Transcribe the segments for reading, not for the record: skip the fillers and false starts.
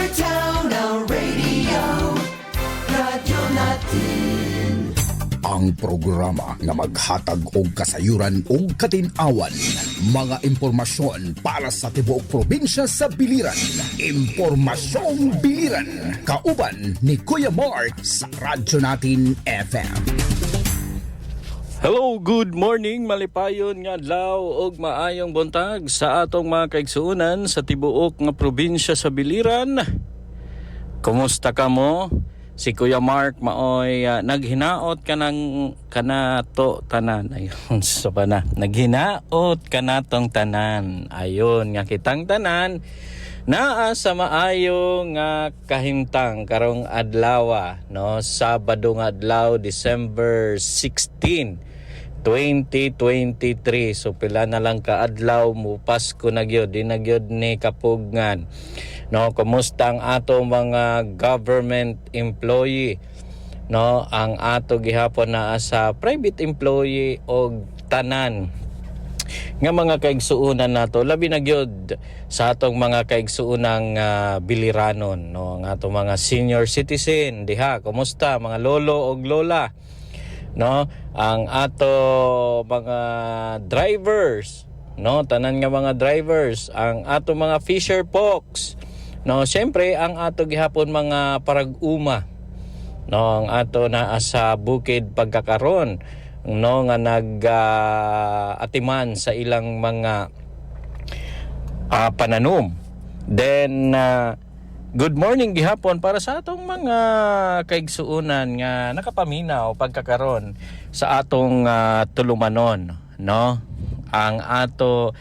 Town, our radio, radyo natin. Ang programa nga maghatag og kasayuran ug katin-awan, mga impormasyon para sa tibuok probinsya sa biliran. Impormasyong Biliran, kauban ni Kuya Mark sa Radyo Natin FM. Hello, good morning, malipayon nga adlaw og maayong buntag sa atong mga kaigsuonan sa tibuok nga probinsya sa biliran. Kumusta ka mo? Si Kuya Mark maoy naghinaot ka ng kanato tanan. Ayun, so pa na. Naghinaot ka natong tanan. Ayun, nga kitang tanan naa sa maayo nga kahimtang karong adlaw, no? Sabado nga adlaw, December 16, 2023. So pila na lang ka adlaw mo Pasko na gyud, di na gyud ni kapugnan. No, kumusta ang ato mga government employee? No, ang ato gihapon naa sa private employee og tanan nga mga kaigsuonan nato, labi na gyud sa atong mga kaigsuonang biliranon, no, ang atong mga senior citizen diha. Kumusta mga lolo og lola? No, ang ato mga drivers, no, tanan nga mga drivers, ang ato mga fisher folks, no, syempre ang ato gihapon mga parag-uma, no, ang ato naa sa bukid pagkakaron, no, nga atiman sa ilang mga pananom. Then good morning gihapon para sa atong mga kaigsuonan nga nakapaminaw pagkakaron sa atong tulumanon, no, ang ato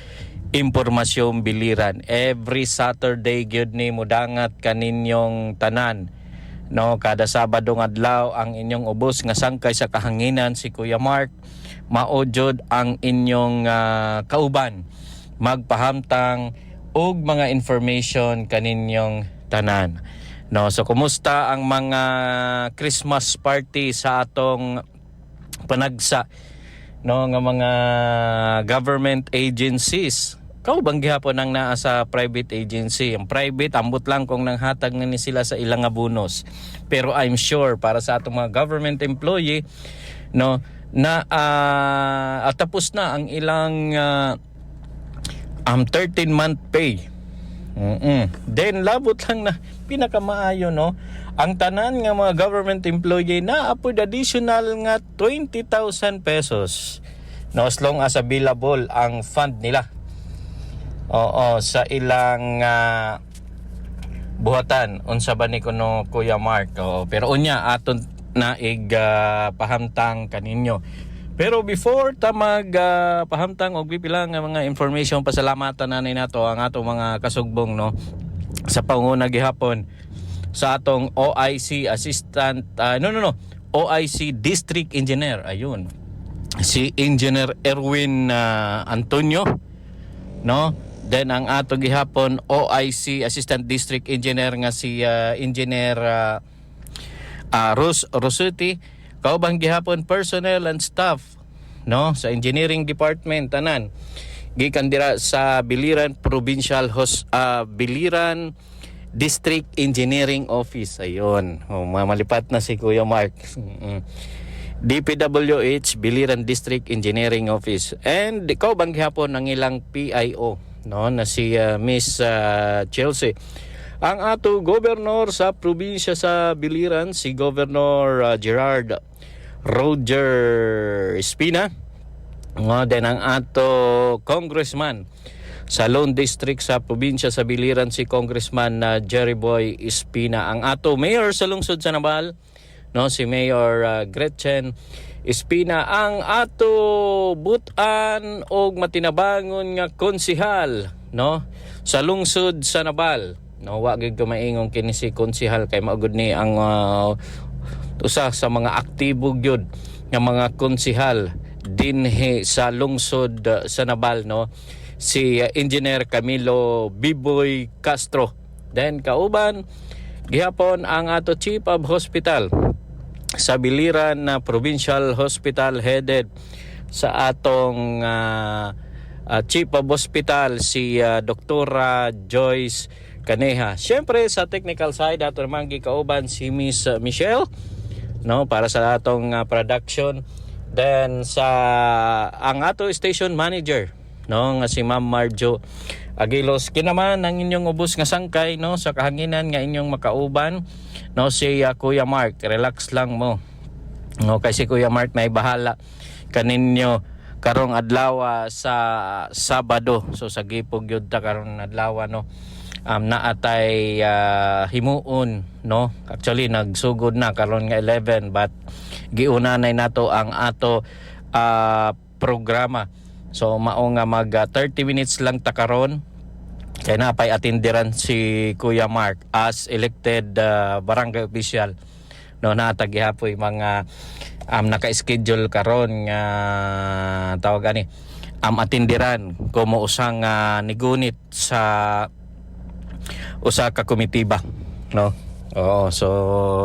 impormasyong biliran. Every Saturday gyud ni mudangat kaninyong tanan, no, kada Sabado nga adlaw ang inyong ubos nga sangkay sa kahanginan si Kuya Mark maojod ang inyong kauban magpahamtang og mga information kaninyong tanan, no. So kumusta ang mga Christmas party sa atong panagsa, no, nga mga government agencies? Kau bang gihapon ang naa sa private agency? Ang private ambot lang kung nanghatag na ni sila sa ilang nga bonus. Pero I'm sure para sa atong mga government employee, no, na tapos na ang ilang 13-month pay. Then labot lang na pinakamaayo, no, ang tanan nga mga government employee na apod additional nga 20,000 pesos, no, as long as available ang fund nila. Oo, sa ilang buhatan unsa ba ni kuno Kuya Mark? Oo, pero unya aton naig pahamtang kaninyo. Pero before ta mag pahamtang og pipila nga mga information, pasalamatan nanay nato ang ato mga kasugbong, no, sa panguna gihapon sa atong OIC assistant OIC district engineer, ayun, si Engineer Erwin Antonio, no. Then ang ato gihapon OIC assistant district engineer nga si Engineer Rosuti. Kaubang gihapon personnel and staff, no, sa engineering department tanan gikan dira sa Biliran Provincial Biliran District Engineering Office. Ayun, malipat na si Kuya Mark. DPWH Biliran District Engineering Office. And kaubang gihapon ang ilang PIO, no, na si Miss Chelsea. Ang ato governor sa probinsya sa Biliran, si Governor Gerard Roger Espina. Then ang ato congressman sa Lone District sa probinsya sa Biliran, si Congressman Jerry Boy Espina. Ang ato mayor sa lungsod sa Nabal, no, si Mayor Gretchen Espina. Ang ato butan og matinabangon nga konsihal, no, sa lungsod sa Nabal, no, wa gyud ko maingong kini si konsihal kay maugod ni ang usa sa mga aktibo gyud nga mga konsihal dinhi sa lungsod sa Nabal, no, si Engineer Camilo Biboy Castro. Then kauban gihapon ang ato Chief of Hospital sa Biliran na Provincial Hospital, headed sa atong Chief of Hospital si Dr. Joyce kaneha. Syempre sa technical side ato naman gikauban si Miss Michelle, no, para sa atong production. Then sa ang ato station manager, no, nga si Ma'am Marjo Aguilos, kinaman ang inyong ubos nga sangkay, no, sa kahanginan nga inyong makauban, no, si Kuya Mark. Relax lang mo, no, kasi Kuya Mark na bahala kaninyo karong adlaw sa Sabado. So sa gipog yun ta karong adlaw, no, naatay himuon, no, actually nagsugod na karon nga 11 but giunanay nato ang ato programa. So mao nga mag 30 minutes lang ta karon kay napay atindiran si Kuya Mark as elected barangay official, no, natag gihapoy mga naka-schedule karon nga tawag ani atindiran como usang nigunit sa usa ka komitiba, no. Oo, so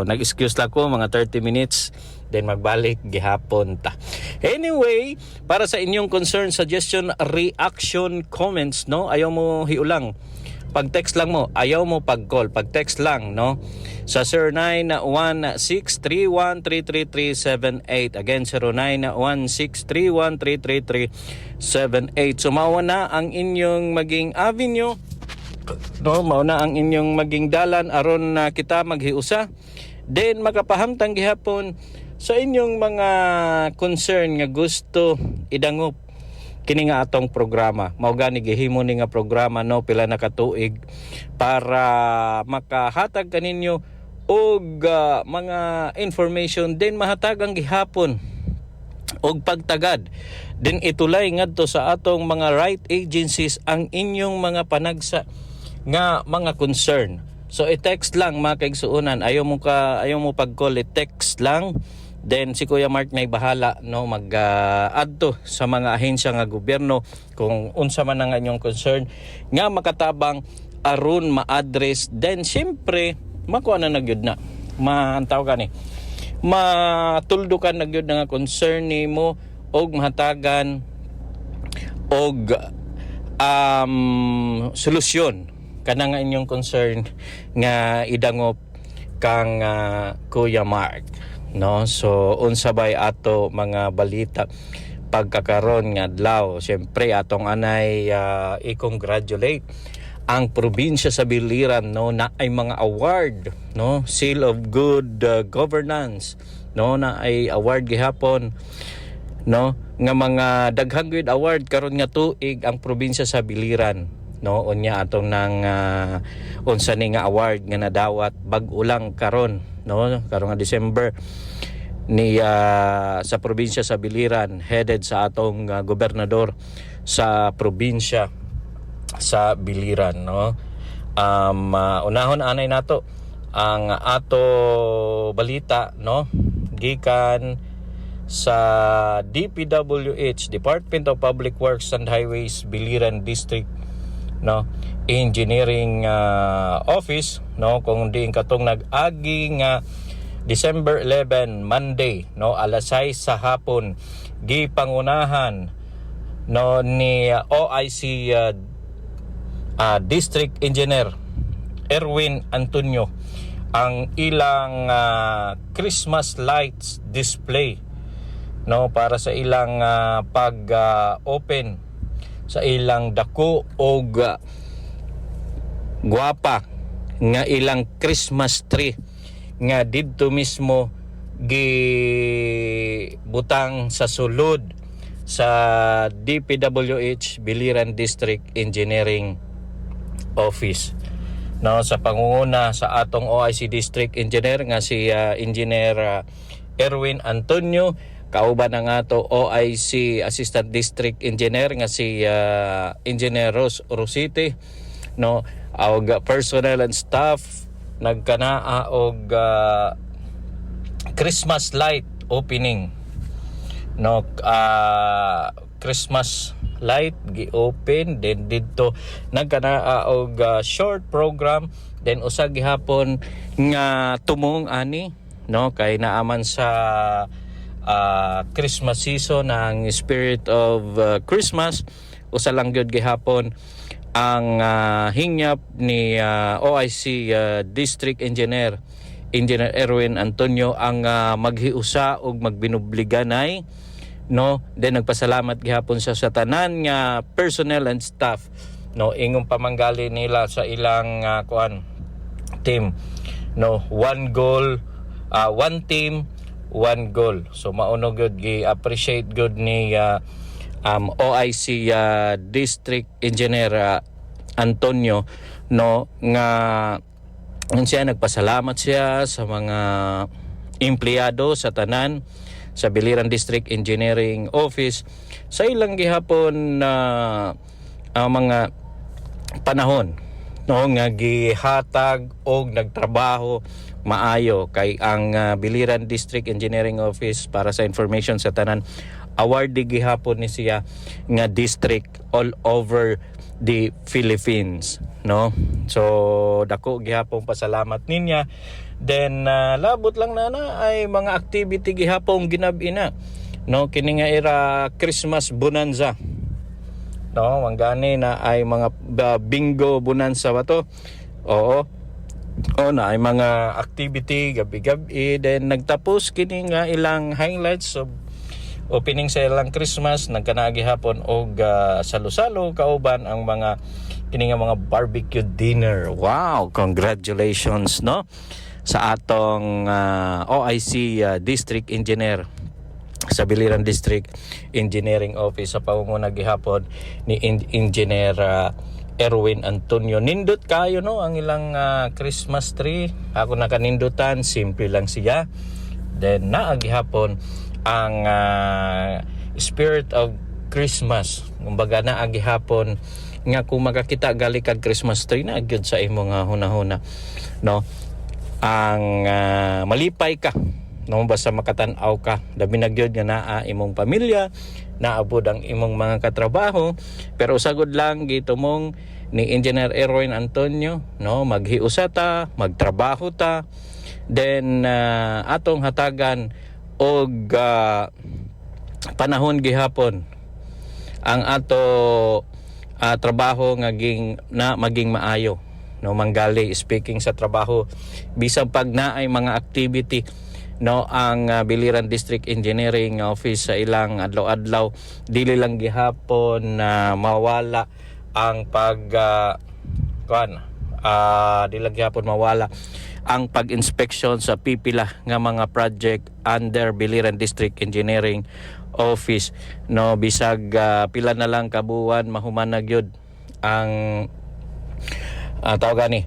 nag-excuse lang ko mga 30 minutes then magbalik gihapon ta. Anyway, para sa inyong concern, suggestion, reaction, comments, no, ayaw mo hiulang. Pag text lang mo, ayaw mo pag call, pag text lang, no, sa 0916313378. Again, 0916313378. So mao na ang inyong maging avenue, no, mao na ang inyong maging dalan aron na kita maghiusa, then makapahamtang gihapon sa inyong mga concern nga gusto idangop kini nga atong programa. Mao gani gihimo ni nga programa, no, pila na katuig para makahatag kaninyo og mga information, then mahatagang gihapon og pagtagad, then itulay ngadto sa atong mga right agencies ang inyong mga panagsa nga mga concern. So i-text lang mga kaigsuunan, ayaw mo pag-call, i-text lang. Then si Kuya Mark na bahala, no, mag-add to sa mga ahensya nga gobyerno kung unsa man ang inyong concern nga makatabang aron ma-address. Then syempre makuha na nagyud na maantaw ka ni matuldukan nagyud na nga concern nimo og mahatagan og solusyon kana nga inyong concern nga idangop kang Kuya Mark, no. So unsa bay ato mga balita pagkakaron nga adlaw? Syempre atong anay i-congratulate ang probinsya sa Biliran, no, na ay mga award, no, Seal of Good Governance, no, na ay award gihapon, no, nga mga daghang good award karon nga tuig ang probinsya sa Biliran, no. Unya atong nang unsa ni nga award nga nadawat bag-o lang karon, no, karon nga December ni sa probinsya sa Biliran, headed sa atong gobernador sa probinsya sa Biliran, no. Unahon anay nato ang ato balita, no, gikan sa DPWH, Department of Public Works and Highways, Biliran District, no, Engineering Office, no, kung diin katong nag-agi nga December 11 Monday, no, alas 6 sa hapon gipangunahan, no, ni OIC District Engineer Erwin Antonio ang ilang Christmas lights display, no, para sa ilang pag-open sa ilang dako og guwapa nga ilang Christmas tree nga didto mismo gibutang sa sulod sa DPWH Biliran District Engineering Office, no, sa pangunguna sa atong OIC District Engineer nga si Engineer Erwin Antonio, kauban ang ato OIC Assistant District Engineer nga si Engineer Rosite, no, og personnel and staff nagkanaa og Christmas light opening, no, Christmas light gi-open, then didto nagkanaa og short program, then usa gihapon nga tumong ani, no, kay naaman sa Christmas season ang spirit of Christmas, usa lang gyud gihapon ang hingyap ni OIC District Engineer Erwin Antonio ang maghiusa og magbinubliganay, no, then nagpasalamat gihapon siya sa tanan nga personnel and staff, no, ingong pamanggali nila sa ilang team, no, one goal, one team, one goal. So mauno gyud gi-appreciate good ni OIC District Engineer Antonio, no, nga siya nagpasalamat siya sa mga empleyado sa tanan sa Biliran District Engineering Office sa ilang gihapon na mga panahon, no, nga gihatag og nagtrabaho maayo kay ang Biliran District Engineering Office, para sa information sa tanan, awardee gihapon ni siya nga district all over the Philippines, no. So dako gihapon pasalamat ninya. Then labot lang na ay mga activity gihapon ginab-i na, no, kini nga era Christmas bonanza, no, manggani na ay mga bingo bonanza ba to. Oo, na ay mga activity gabi-gabi. Then nagtapos kini nga ilang highlights of opening sa ilang Christmas, nagkanagi hapon og salo-salo kauban ang mga kini nga mga barbecue dinner. Wow, congratulations, no, sa atong OIC District Engineer sa Biliran District Engineering Office sa pangunguna gihapon ni Engineer Erwin Antonio. Nindot kayo, no, ang ilang Christmas tree. Ako nakanindutan, simple lang siya. Then naagihapon ang spirit of Christmas. Kumbaga naagihapon nga kung makakita gali kag Christmas tree na gyud sa imong hunahuna, no, ang malipay ka, no, basta makatan-aw ka. Dabi na gyud nga naa imong pamilya, naabod ang imong mga katrabaho, pero sagod lang gitumong ni Engineer Erwin Antonio, no, maghiusa ta, magtrabaho ta, then atong hatagan og panahon gihapon ang ato trabaho maging maayo, no, manggali. Speaking sa trabaho, bisan pag naay mga activity, no, ang Biliran District Engineering Office sa ilang adlaw-adlaw, dili lang gihapon mawala ang dili lang gihapon mawala ang pag-inspection sa pipila nga mga project under Biliran District Engineering Office, no, bisag pila na lang kabuwan mahuman na gyud ang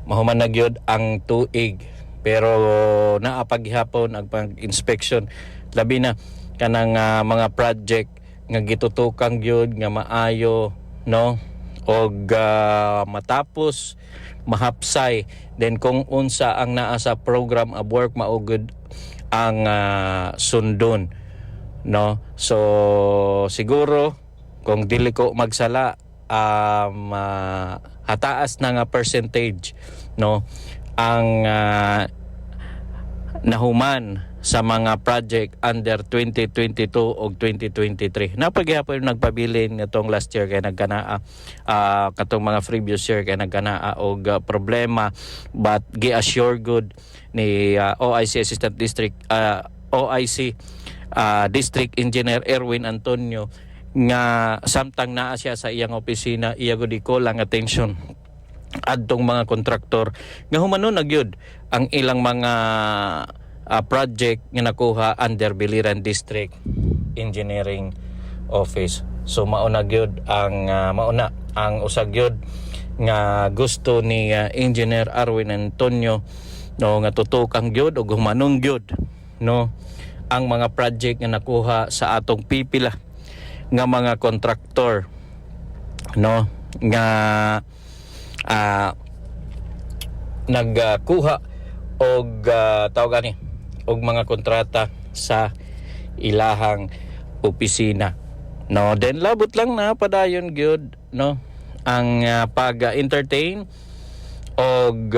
mahuman na gyud ang tuig, pero naapaghapon ang pag-inspection, labi na kanang mga project nga gitutukang gyud nga maayo, no, og matapos mahapsay, then kung unsa ang naa sa program of work maugod ang sundon, no. So siguro kung dili ko magsala, hataas na nga percentage, no, ang nahuman sa mga project under 2022 o 2023. Napagyapon nagpabilin itong last year kay nagkanaa katong mga previous year kay nagkanaa og problema, but gi-assure good ni OIC Assistant District OIC District Engineer Erwin Antonio nga samtang naa siya sa iyang opisina, iya gud ko lang attention adtong mga kontraktor nga humanon na gyud ang ilang mga project nga nakuha under Biliran District Engineering Office. So mauna gyud ang usag gyud nga gusto ni Engineer Erwin Antonio, no, nga tutukang gyud ug humanong gyud, no, ang mga project nga nakuha sa atong pipila nga mga kontraktor, no, nga nagkuha og og mga kontrata sa ilahang opisina, no. Then labot lang na padayon gyud, no, ang pag-entertain og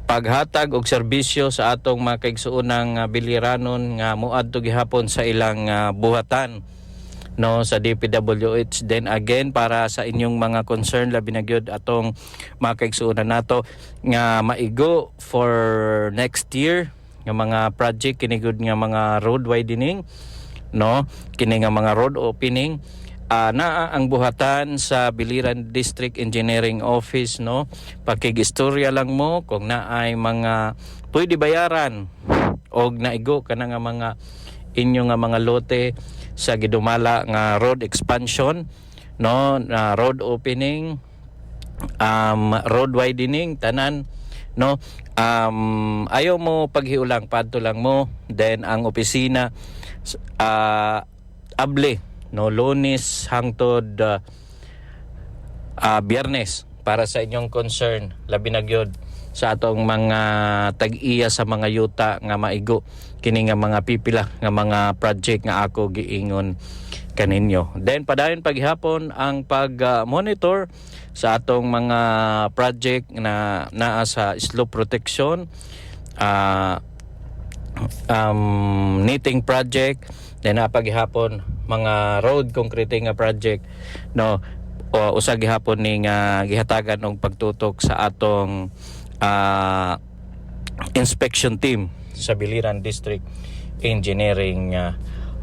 paghatag og serbisyo sa atong mga kaigsuonang biliranon nga moadto gihapon sa ilang buhatan, no sa DPWH. Then again, para sa inyong mga concern labi na gyud atong makaigsuonan nato nga maigo for next year nga mga project kini gud nga mga road widening, no kini nga mga road opening. Naa ang buhatan sa Biliran District Engineering Office, no pakigistorya lang mo kung naay mga pwede bayaran og naigo kana nga mga inyo nga mga lote sa gidumala nga road expansion, no na road opening, road widening tanan, no ayaw mo paghiulang padto lang mo. Then ang opisina able, no Lunes hangtod Biyernes para sa inyong concern labi na gyud sa atong mga tag-iya sa mga yuta nga maigo kini nga mga pipila nga mga project nga ako giingon kaninyo. Then padayon paghapon ang pag-monitor sa atong mga project na naa sa slope protection, knitting project, then paghapon mga road concreting nga project, no usa gihapon ning gihatagan og pagtutok sa atong inspection team sa Biliran District Engineering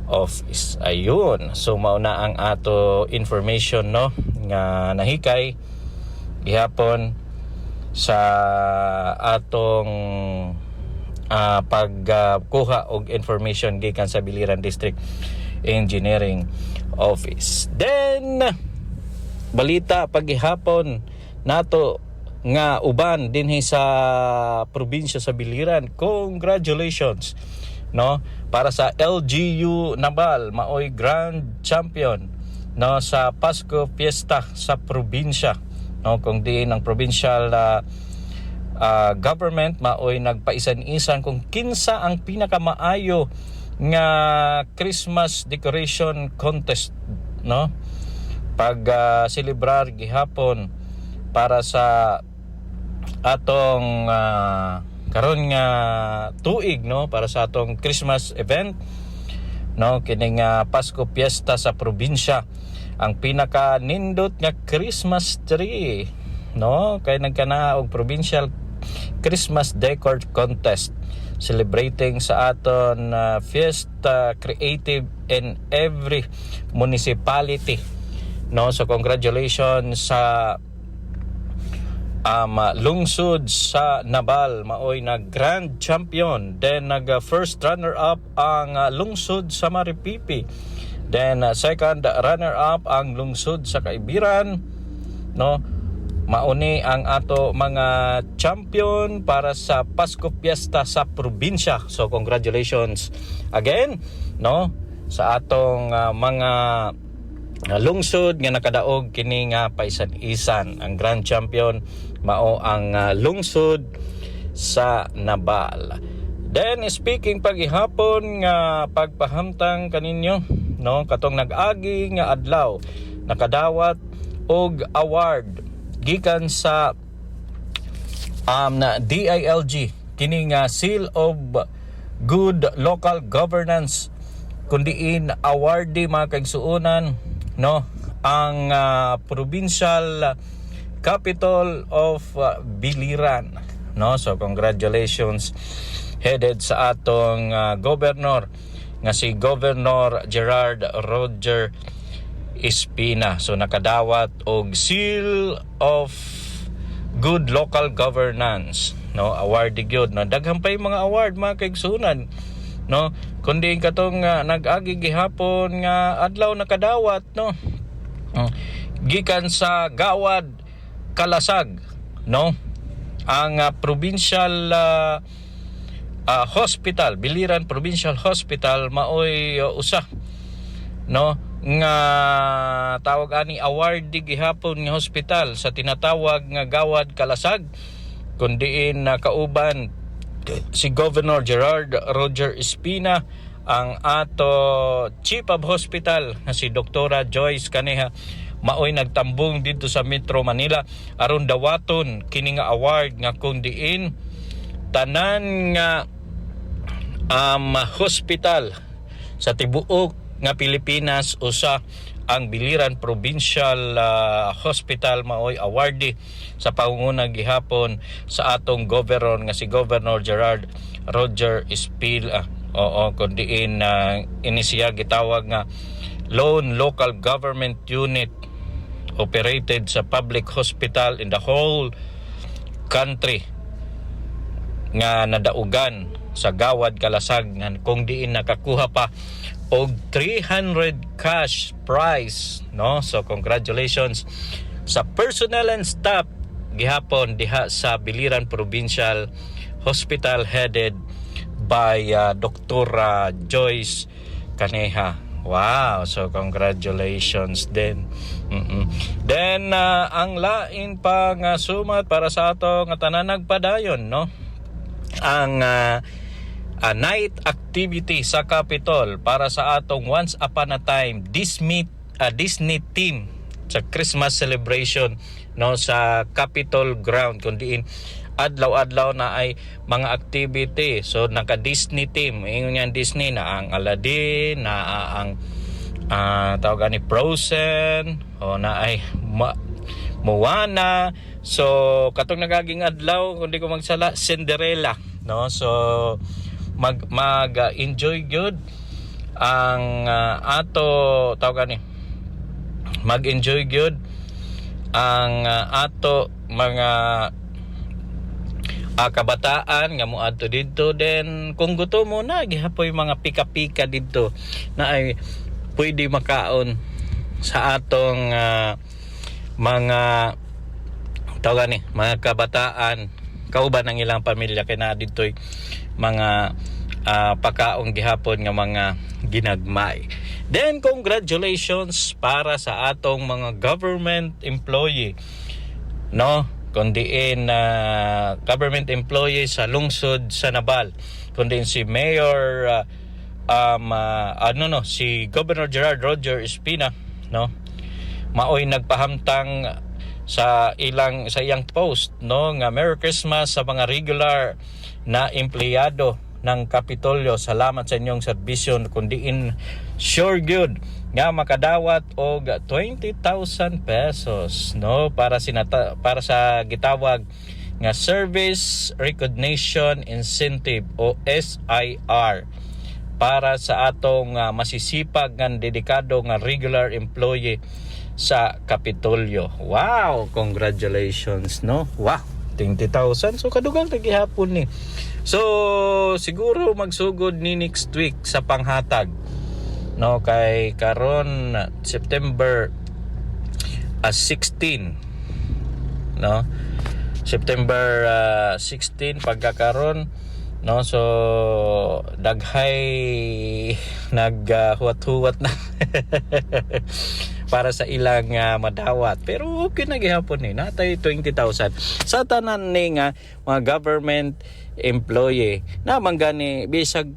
Office. Ayun, so mao na ang ato information, no nga nahikay gihapon sa atong pagkuha og information gikan sa Biliran District Engineering Office. Then balita paghihapon nato nga uban dinhi sa probinsya sa Biliran. Congratulations, no para sa LGU Nabal, maoy grand champion, no sa Pasko Fiesta sa probinsya, no kung diin ang provincial government maoy nagpaisan-isan kung kinsa ang pinakamaayo nga Christmas decoration contest, no pag celebrar gihapon para sa atong karon nga tuig, no para sa atong Christmas event, no kining Pasko Fiesta sa probinsya. Ang pinaka nindot nga Christmas tree, no kay nagkana og provincial Christmas decor contest celebrating sa aton fiesta creative in every municipality, no so congratulations sa lungsod sa Nabal, maoy nag grand champion. Then nag first runner up ang lungsod sa Maripipi. Then second runner up ang lungsod sa Kaibiran, no mauni ang ato mga champion para sa Pasko Fiesta sa probinsya. So congratulations again, no sa atong mga lungsod nga nakadaog kini nga paisan-isan. Ang grand champion mao ang lungsod sa Nabal. Then speaking paghihapon nga pagpahamtang kaninyo, no katong nag-agi nga adlaw nakadawat og award gikan sa na DILG kini nga Seal of Good Local Governance, kundiin awardee mga kaigsuonan, no ang provincial capital of Biliran, no so congratulations headed sa atong governor nga si Governor Gerard Roger Espina. So nakadawat og Seal of Good Local Governance, no award gyud, no daghang pay mga award mga kaigsunan, no kundi katong nag-agi gihapon nga adlaw nakadawat, no gikan sa Gawad Kalasag, no ang provincial hospital, Biliran Provincial Hospital maoy usa, no nga tawag ani award gihapon nga hospital sa tinatawag nga Gawad Kalasag, kundiin kauban si Governor Gerard Roger Espina, ang ato Chief of Hospital na si Dr. Joyce Caneja maoy nagtambong dito sa Metro Manila aron dawaton kini nga award nga kundiin tanan nga hospital sa tibuok nga Pilipinas usa ang Biliran Provincial Hospital maoy awardee sa pangunguna gihapon sa atong governor nga si Governor Gerard Roger Espina. Kundiin ini siya gitawag nga Lone Local Government Unit operated sa public hospital in the whole country nga nadaugan sa Gawad Kalasag nga kung diin nakakuha pa og 300 cash prize, no? So congratulations sa personnel and staff gihapon diha sa Biliran Provincial Hospital headed by Dr. Joyce Caneja. Wow, so congratulations din. Then ang lain pa nga sumat para sa ato nga tanan nagpadayon, no? Ang night activity sa Capitol para sa atong Once Upon a Time Disney team sa Christmas celebration, no, sa Capitol ground kundiin adlaw-adlaw na ay mga activity. So naka Disney team, ingon yang Disney na ang Aladdin, na ang tawag ni Frozen, o na ay Moana. So katong nagaging adlaw kundi ko magsala Cinderella, no? So mag-enjoy good ang ato tawag ni mag-enjoy good ang ato mga kabataan nga moadto didto. Then kung gusto mo na gihapoy mga pika-pika didto na ay pwede makaon sa atong mga tawag ni mga kabataan kauban ng ilang pamilya kay na didtoy mga pakaong gihapon nga mga ginagmay. Then congratulations para sa atong mga government employee, no? Kundiin government employee sa lungsod sa Nabal. Kundiin si Mayor si Governor Gerard Roger Espina, no? Maoy nagpahamtang sa iyang post, no, nga Merry Christmas sa mga regular na empleyado ng Kapitolyo. Salamat sa inyong serbisyo, kundiin sure good nga makadawat og 20,000 pesos, no, para sa gitawag nga Service Recognition Incentive o SIR para sa atong masisipag nga dedikado nga regular employee sa Kapitolyo. Wow, congratulations, no? Wow, 20,000. So kadugang gihapon ni. So siguro magsugod ni next week sa panghatag, no, kay karon September 16, no? September 16 pagkakaron, no? So daghay naghuwat-huwat na para sa ilang madawat. Pero okay na gihapon ni natay 20,000 sa tanan ni nga mga government employee na manggani bisag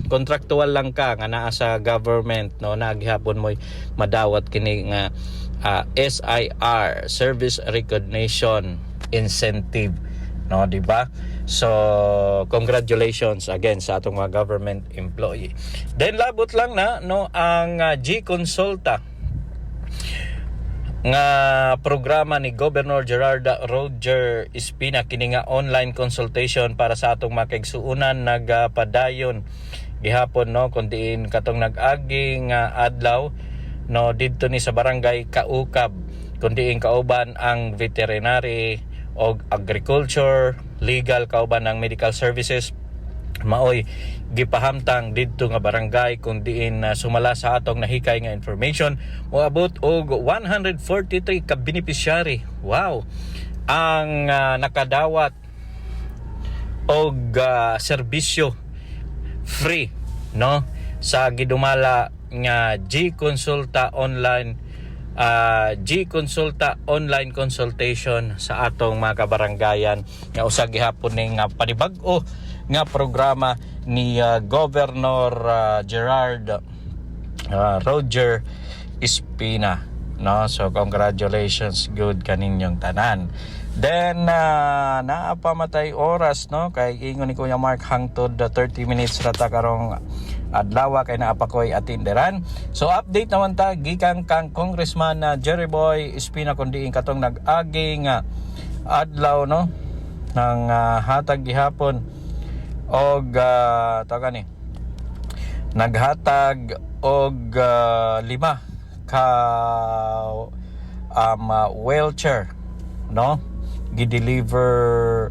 contractual lang ka nga naa sa government, no, naghapon mo madawat kini nga SIR, Service Recognition Incentive, no, di ba? So congratulations again sa atong mga government employee. Then labot lang na, no, ang G-Consulta nga programa ni Governor Gerard Roger Espina, kini nga online consultation para sa atong makigsuunan nagpadayon gihapon, no, kundiin katong nag-aging adlaw, no, didto ni sa barangay Kaukab, kundiin kauban ang veterinary o agriculture, legal, kauban ng medical services. Maoy gipahamtang didto nga barangay kung diin sumala sa atong nahikay nga information moabot og 143 ka beneficiary. Wow, ang nakadawat og serbisyo free, no, sa gidumala nga G-Consulta online consultation sa atong mga kabarangayan nga usa gihapon ning panibag-o nga programa ni Governor Gerard Roger Espina, no? So congratulations good kaninyong tanan. Then naapamatay oras, no, kay ingon ni Kuya Mark hangtod 30 minutes rata karong adlaw kay naa pa koy atinderan. So update naman ta gikan kang Congressman na Jerry Boy Espina kundi katong nag-agi nga adlaw no ng hatag gihapon og ni naghatag og 5 ka wheelchair no gi-deliver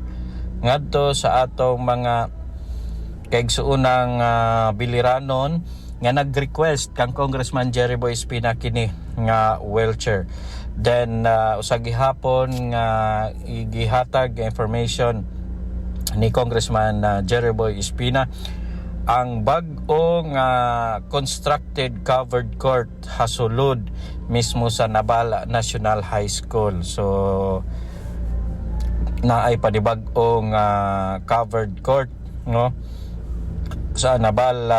ngadto sa atong mga kaigsuunang biliranon nga nag-request kang Congressman Jerry Boy Espina kini nga wheelchair. Then usag gihapon nga igihatag information ni Congressman Jerry Boy Espina ang bag-ong constructed covered court hasulod mismo sa Naval National High School. So naay panibag-ong covered court no sa Naval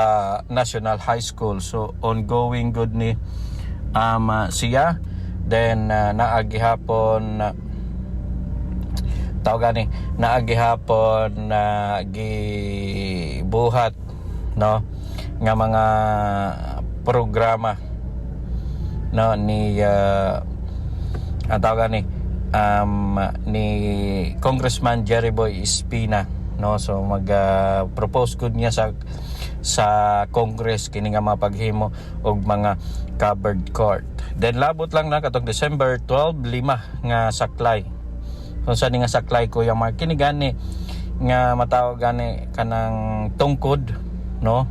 National High School. So ongoing good ni siya. Then naagihapon naagihapon gibuhat no nga mga programa no ni ni Congressman Jerry Boy Espina no. So mag propose good niya sa Congress kini nga mapaghimo og mga covered court. Then labot lang na katong December 12 5 nga saklay. So sa nga saklay Kuya Mark kini gani nga matawag gani kanang tungkod no.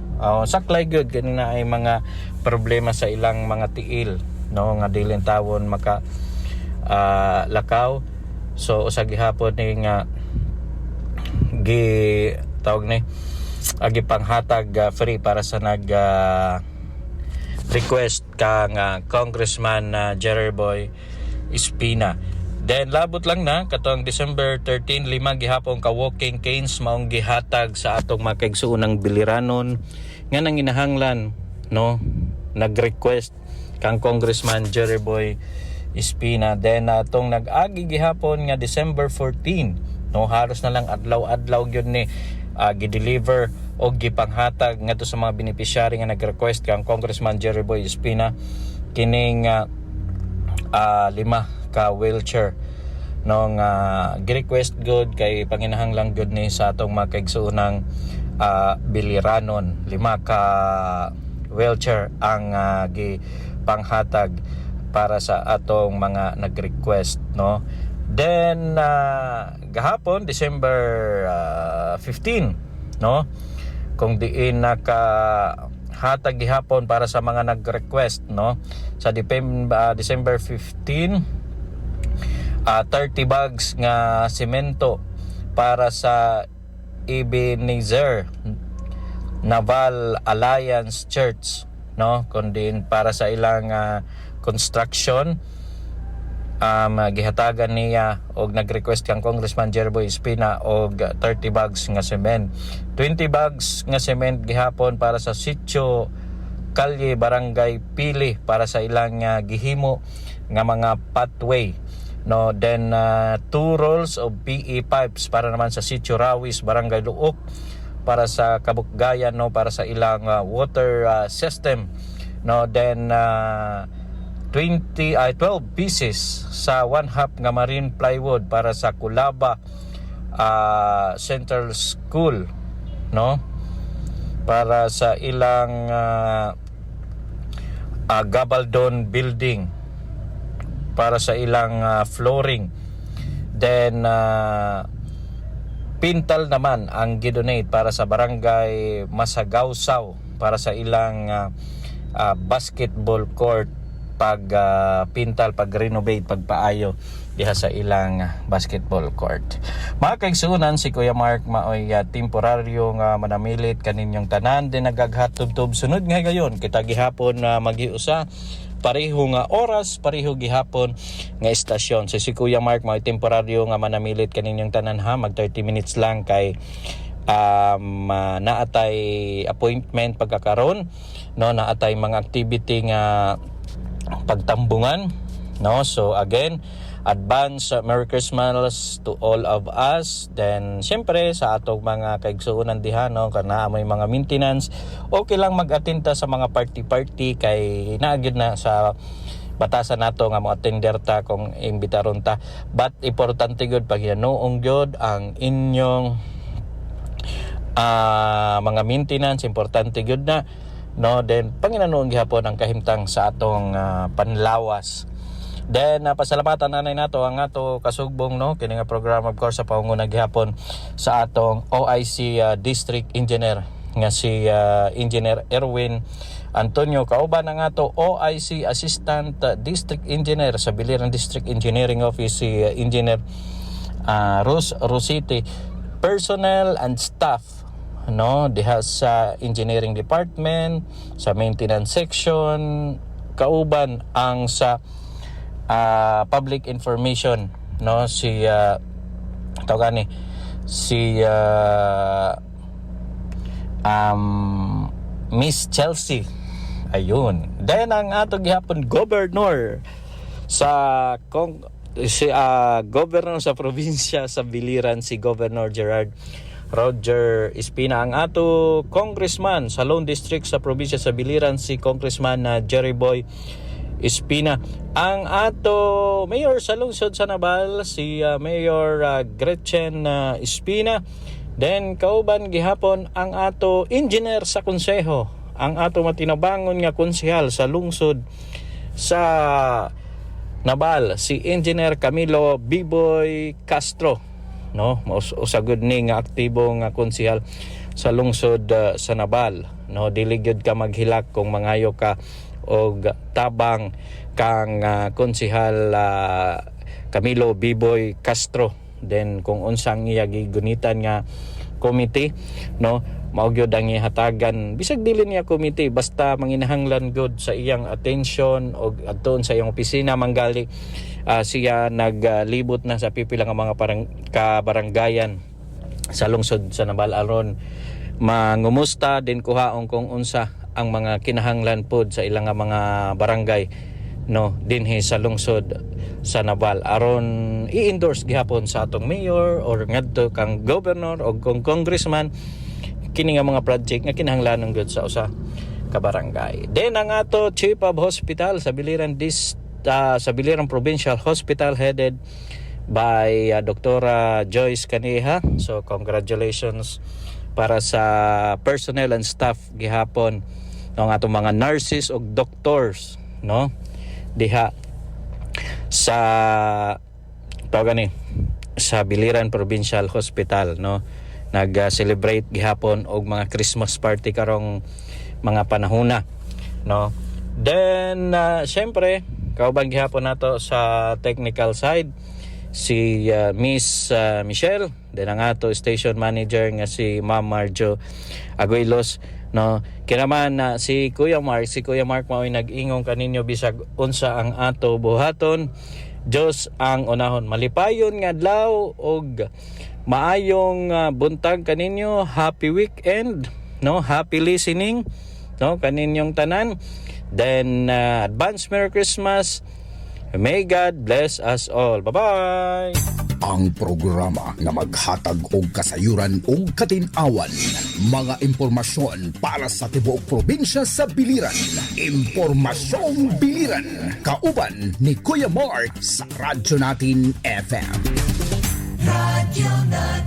Saklay good kini na ay mga problema sa ilang mga tiil no nga dili tawon maka lakaw. So usag gihapon ni nga tawag ni agi panghatag free para sa nag request kang Congressman Jerry Boy Espina. Then labot lang na katong December 13 5 gihapon ka walking canes maong gihatag sa atong mga kaigsuunang biliranon nga nanginahanglan no nag-request kang Congressman Jerry Boy Espina. Then atong nag-agi gihapon nga December 14 no halos na lang adlaw-adlaw gyud ni gi-deliver o gipanghatag ngadto sa mga beneficiary nga nag-request kang Congressman Jerry Boy Espina kining 5 ka wheelchair no nga gi-request good kay panginahanglan good ni sa atong mga kaigsuunang biliranon. 5 ka wheelchair ang gipanghatag para sa atong mga nag-request no. Then gahapon December 15 no kung diin nakahatag gihapon para sa mga nag-request no sa December 15 30 bags nga semento para sa Ebenezer Naval Alliance Church no kundi para sa ilang construction gihatagan niya og nag-request kang Congressman Jerry Boy Espina og 30 bags nga cement. 20 bags nga cement gihapon para sa Sitio Kalye Barangay Pili para sa ilang gihimo nga mga pathway no. Then 2 rolls of PE pipes para naman sa Sitio Rawis Barangay Luok para sa Kabukgayan no para sa ilang water system no. Then 12 pieces sa 1/2 nga marine plywood para sa Kulaba Central School no para sa ilang Gabaldon building para sa ilang flooring. Then pintal naman ang gidonate para sa Barangay Masagawsaw para sa ilang basketball court pag pintal, pag renovate, pagpaayo diha sa ilang basketball court. Mga kaigsuunan, si Kuya Mark maoy temporaryo nga manamilit kaninyong tanan din nagaghatub-tub sunod nga gayon kita gihapon maghiusa pareho nga oras, pareho gihapon nga estasyon. So si Kuya Mark maoy temporaryo nga manamilit kaninyong tanan ha mag 30 minutes lang kay naatay appointment pagkakaron no naatay mga activity nga pagtambungan no. So again advance Merry Christmas to all of us. Then syempre sa atong mga kaigsuonan diha no kana may mga maintenance, okay lang mag-attend sa mga party kay naagid na sa batasan nato nga mo attender ta kung imbitaron ta. But importante gyud pag hinuong gyud ang inyong mga maintenance, importante gyud na no. Then panginanuon gihapon ang kahimtang sa atong panlawas. Then pasalamatan nanay nato ang ato kasugbong no kini nga programa of course sa paunguna gihapon sa atong OIC District Engineer nga si Engineer Erwin Antonio, kauban ang ato OIC Assistant District Engineer sa Biliran District Engineering Office si Engineer Rosite, personnel and staff no diha sa engineering department, sa maintenance section, kauban ang sa public information no si tawagani si Miss Chelsea, ayun. Then ang ato gihapon governor sa governor sa probinsya sa Biliran si Governor Gerard Roger Espina. Ang ato congressman sa Lone District sa probinsya sa Biliran si Congressman Jerry Boy Espina. Ang ato mayor sa lungsod sa Nabal si Mayor Gretchen Espina. Then kauban gihapon ang ato engineer sa konseho, ang ato matinabangon nga konsehal sa lungsod sa Nabal si Engineer Camilo Biboy Castro no, usagod ni nga aktibo nga konsehal sa lungsod sa Nabal no. Dili gyud ka maghilak kung mangayo ka og tabang kang konsehal Camilo Biboy Castro. Then kung unsang iya gigunitan nga committee no, mao gyud ang ihatagan bisag dili niya committee, basta manginahanglan gyud sa iyang attention og adton sa iyang opisina manggali siya naglibot na sa pipila nga mga kabaranggayan sa lungsod sa Nabal aron mangumusta din kuhaon kung unsa ang mga kinahanglan pod sa ilang mga barangay no dinhi sa lungsod sa Nabal aron i-endorse gihapon sa atong mayor or ngadto kang governor o kung congressman kini nga mga project nga kinahanglanon gyud sa usa ka barangay. Then ang ato chief of hospital sa Biliran sa Biliran Provincial Hospital headed by Dr. Joyce Caneja. So congratulations para sa personnel and staff gihapon ng atong mga nurses ug doctors no diha sa tawagani sa Biliran Provincial Hospital no. Nag-celebrate gihapon og mga Christmas party karong mga panahona no. Then syempre kauban gihapon nato sa technical side si Miss Michelle, then ang ato station manager nga si Ma'am Marjo Aguilos no. Kinaman si Kuya Mark mao'y nag-ingong kaninyo bisag unsa ang ato buhaton. Diyos ang unahon. Malipayon nga adlaw og maayong buntag kaninyo. Happy weekend no, happy listening no kaninyong tanan. Then advance Merry Christmas. May God bless us all. Bye-bye. Ang programa nga maghatag og kasayuran ug katin-awan, mga impormasyon para sa tibuok probinsya sa Biliran. Impormasyong Biliran. Kauban ni Kuya Mark sa Radyo Natin FM. Radyo Natin.